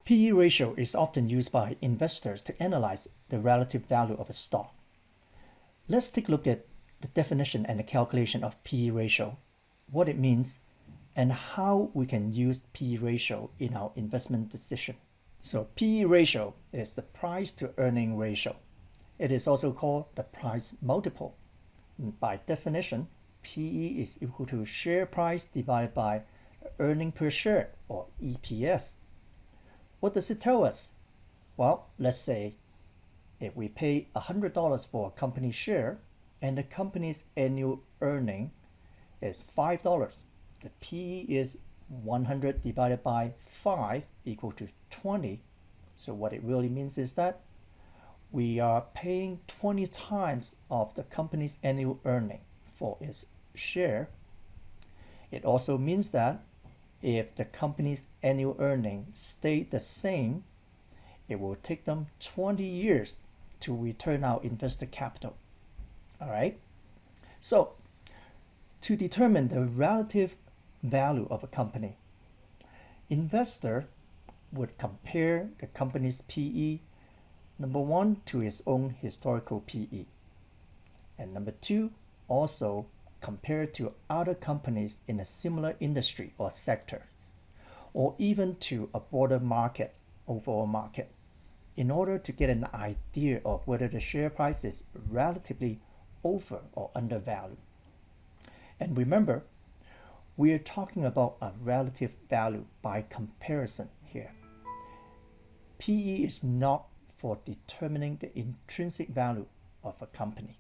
PE ratio is often used by investors to analyze the relative value of a stock. Let's take a look at the definition and the calculation of PE ratio, what it means, and how we can use PE ratio in our investment decision. So PE ratio is the price to earning ratio. It is also called the price multiple. By definition, PE is equal to share price divided by earning per share, or EPS. What does it tell us? Well, let's say if we pay $100 for a company share and the company's annual earning is $5, the PE is 100 divided by 5 equal to 20. So what it really means is that we are paying 20 times of the company's annual earning for its share. It also means that if the company's annual earning stayed the same, it will take them 20 years to return our invested capital. All right? So, to determine the relative value of a company, investor would compare the company's PE, number one, to its own historical PE, and number two, also compare to other companies in a similar industry or sector, or even to a broader market, overall market, in order to get an idea of whether the share price is relatively over or undervalued. And remember, we are talking about a relative value by comparison here. PE is not for determining the intrinsic value of a company.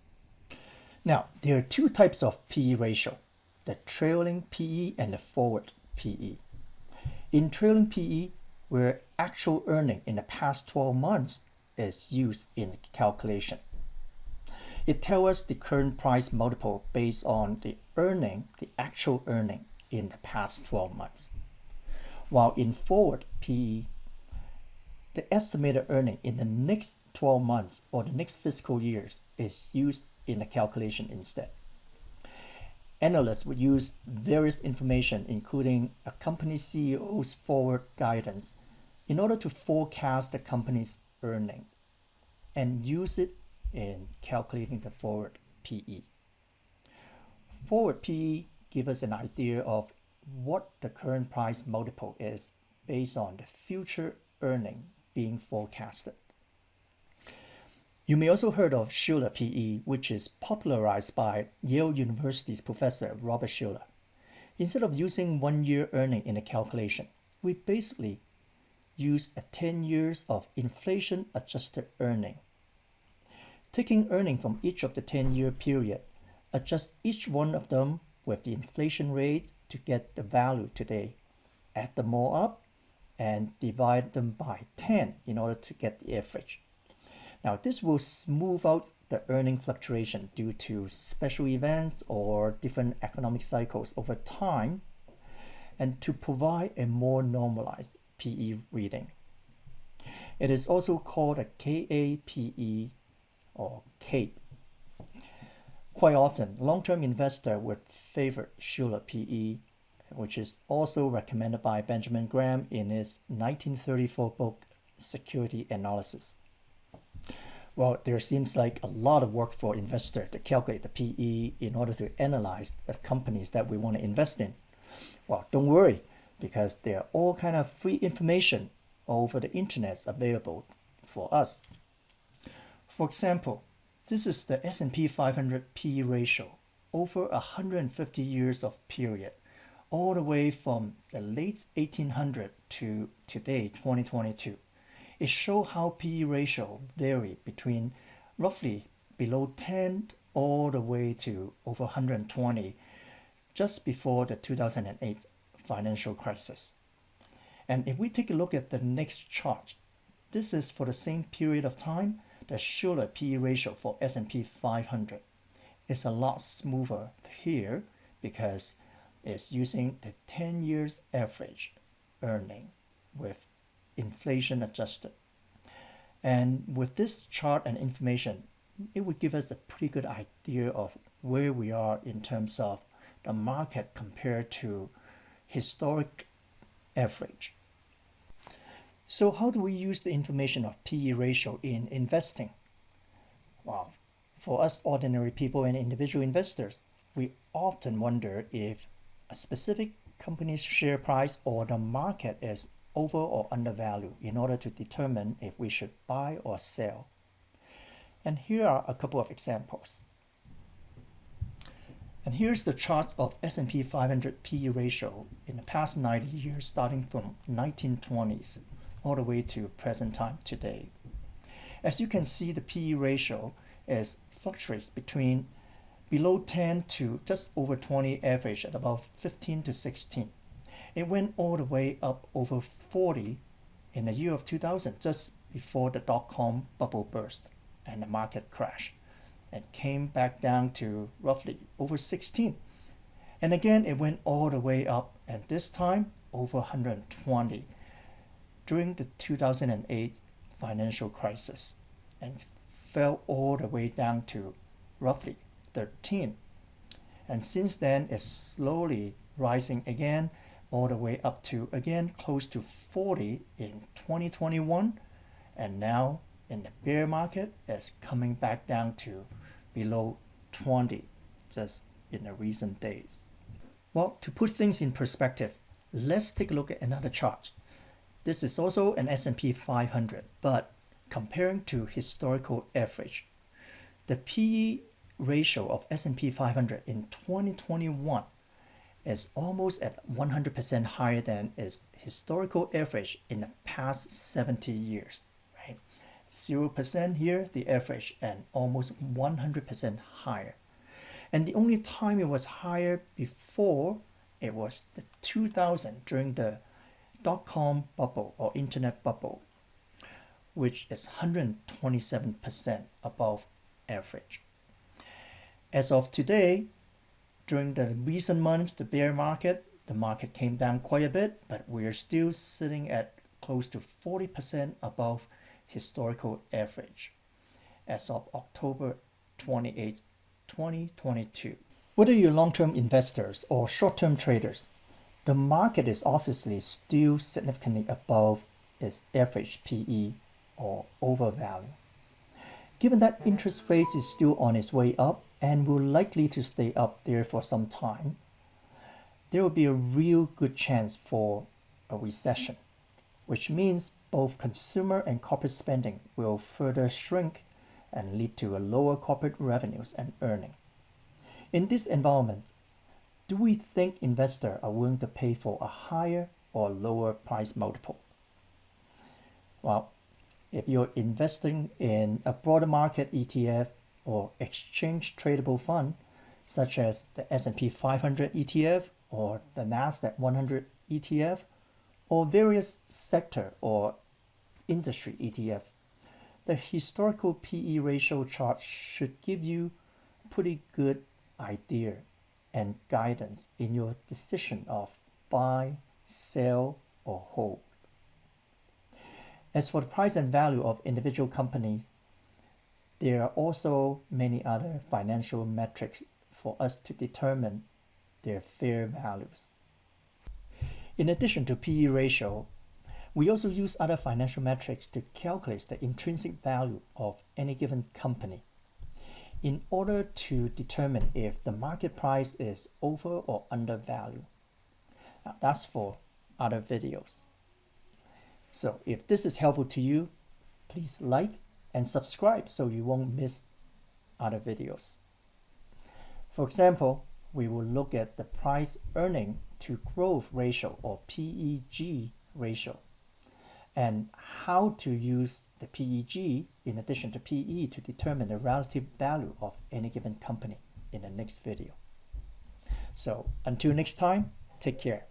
Now, there are two types of PE ratio, the trailing PE and the forward PE. In trailing PE, where actual earning in the past 12 months is used in the calculation, it tells us the current price multiple based on the actual earning in the past 12 months. While in forward PE, the estimated earning in the next 12 months or the next fiscal years is used in the calculation instead. Analysts would use various information, including a company CEO's forward guidance, in order to forecast the company's earning and use it in calculating the forward PE. Forward PE gives us an idea of what the current price multiple is based on the future earning being forecasted. You may also heard of Schuler PE, which is popularized by Yale University's professor Robert Schuler. Instead of using 1 year earning in the calculation, we basically use 10 years of inflation-adjusted earning. Taking earning from each of the 10-year period, adjust each one of them with the inflation rate to get the value today, add them all up, and divide them by 10 in order to get the average. Now, this will smooth out the earning fluctuation due to special events or different economic cycles over time, and to provide a more normalized PE reading. It is also called a KAPE or CAPE. Quite often, long-term investor would favor Schuler PE, which is also recommended by Benjamin Graham in his 1934 book, Security Analysis. Well, there seems like a lot of work for investors to calculate the PE in order to analyze the companies that we want to invest in. Well, don't worry, because there are all kind of free information over the internet available for us. For example, this is the S&P 500 PE ratio over 150 years of period, all the way from the late 1800 to today, 2022. It shows how PE ratio vary between roughly below 10 all the way to over 120 just before the 2008 financial crisis. And if we take a look at the next chart, this is for the same period of time. The Schuler PE ratio for S&P 500 is a lot smoother here because it's using the 10 years average earning with inflation adjusted. And with this chart and information, it would give us a pretty good idea of where we are in terms of the market compared to historic average. So how do we use the information of PE ratio in investing? Well, for us ordinary people and individual investors, we often wonder if a specific company's share price or the market is over or undervalued in order to determine if we should buy or sell. And here are a couple of examples. And here's the chart of S&P 500 PE ratio in the past 90 years, starting from 1920s all the way to present time today. As you can see, the PE ratio fluctuates between below 10 to just over 20, average at about 15 to 16. It went all the way up over 40 in the year of 2000, just before the dot-com bubble burst and the market crash, and came back down to roughly over 16. And again, it went all the way up, and this time over 120 during the 2008 financial crisis, and fell all the way down to roughly 13. And since then, it's slowly rising again, all the way up to again close to 40 in 2021, and now in the bear market it's coming back down to below 20 just in the recent days. Well, to put things in perspective, let's take a look at another chart. This is also an S&P 500, but comparing to historical average, the PE ratio of S&P 500 in 2021 is almost at 100% higher than its historical average in the past 70 years, right? 0% here, the average, and almost 100% higher. And the only time it was higher before, it was the 2000 during the dot-com bubble or internet bubble, which is 127% above average. As of today, during the recent months, the bear market, the market came down quite a bit, but we're still sitting at close to 40% above historical average as of October 28, 2022. Whether you're long-term investors or short-term traders, the market is obviously still significantly above its average PE or overvalue. Given that interest rates is still on its way up and will likely to stay up there for some time, there will be a real good chance for a recession, which means both consumer and corporate spending will further shrink and lead to a lower corporate revenues and earning. In this environment, do we think investors are willing to pay for a higher or lower price multiple? Well, if you're investing in a broader market ETF or exchange tradable fund, such as the S&P 500 ETF or the NASDAQ 100 ETF, or various sector or industry ETF, the historical PE ratio chart should give you a pretty good idea and guidance in your decision of buy, sell, or hold. As for the price and value of individual companies, there are also many other financial metrics for us to determine their fair values. In addition to PE ratio, we also use other financial metrics to calculate the intrinsic value of any given company in order to determine if the market price is over or undervalued. Now, that's for other videos. So if this is helpful to you, please like and subscribe so you won't miss other videos. For example, we will look at the price earning to growth ratio or PEG ratio and how to use the PEG in addition to PE to determine the relative value of any given company in the next video. So until next time, take care.